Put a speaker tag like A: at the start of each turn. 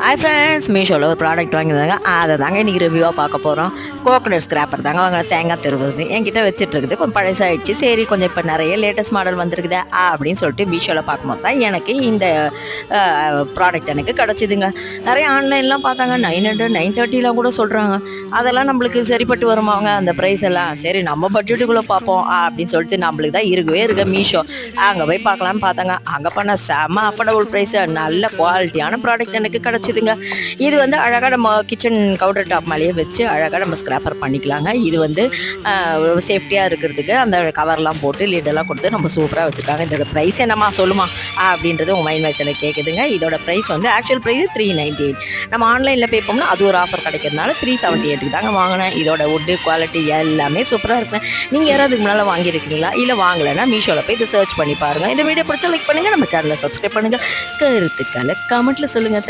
A: Hi friends, மீஷோவில் ஒரு product வாங்கியிருந்தாங்க. அதை தாங்க இன்றைக்கி ரிவ்யூவாக பார்க்க போகிறோம். கோகனட் ஸ்க்ராப்பர் தாங்க வாங்க, தேங்காய் திருவுறது என்கிட்ட வச்சுட்டு கொஞ்சம் பழசாகிடுச்சு. சரி, கொஞ்சம் இப்போ நிறைய லேட்டஸ்ட் மாடல் வந்துருக்குதே அப்படின்னு சொல்லிட்டு மீஷோவில் பார்க்கும்போது தான் எனக்கு இந்த ப்ராடக்ட் எனக்கு கிடச்சிதுங்க. நிறைய ஆன்லைன்லாம் பார்த்தாங்க, 900 930 கூட சொல்கிறாங்க. அதெல்லாம் நம்மளுக்கு சரிப்பட்டு வருமாங்க அந்த ப்ரைஸ் எல்லாம்? சரி, நம்ம பட்ஜெட்டுக்குள்ளே பார்ப்போம் அப்படின்னு சொல்லிட்டு நம்மளுக்கு தான் இருக்கு மீஷோ. அங்கே போய் பார்க்கலான்னு பார்த்தாங்க. அங்கே பண்ண செம்ம அஃபோர்டபுள் ப்ரைஸு, நல்ல குவாலிட்டியான ப்ராடக்ட் எனக்கு கிடச்சிதுங்க. இது வந்து அழகாக நம்ம கிச்சன் கவுண்டர் டாப் மேலேயே வச்சு அழகாக நம்ம ஸ்க்ராப்பர் பண்ணிக்கலாங்க. இது வந்து சேஃப்டியாக இருக்கிறதுக்கு அந்த கவர்லாம் போட்டு லிட்டெல்லாம் கொடுத்து நம்ம சூப்பராக வச்சுருக்காங்க. இதோட ப்ரைஸ் என்னம்மா சொல்லுமா அப்படின்றது உங்கள் மைண்ட் வாய்ஸ் எனக்கு கேட்குதுங்க. இதோட ப்ரைஸ் வந்து ஆக்சுவல் ப்ரைஸ் 398. நம்ம ஆன்லைனில் பே பண்ணோம்னா அது ஒரு ஆஃபர் கிடைக்கிறதுனால 378 தாங்க வாங்கினேன். இதோட வுட்டு குவாலிட்டி எல்லாமே சூப்பராக இருக்குங்க. நீங்கள் யாராவது முன்னால் வாங்கியிருக்கீங்களா? இல்லை வாங்கலைன்னா மீஷோவில் போய் இதை சர்ச் பண்ணி பாருங்கள். இந்த வீடியோ பிடிச்சா லைக் பண்ணுங்கள், நம்ம சேனலை சப்ஸ்கிரைப் பண்ணுங்கள், கருத்துக்களை கமெண்ட்டில் சொல்லுங்கள்.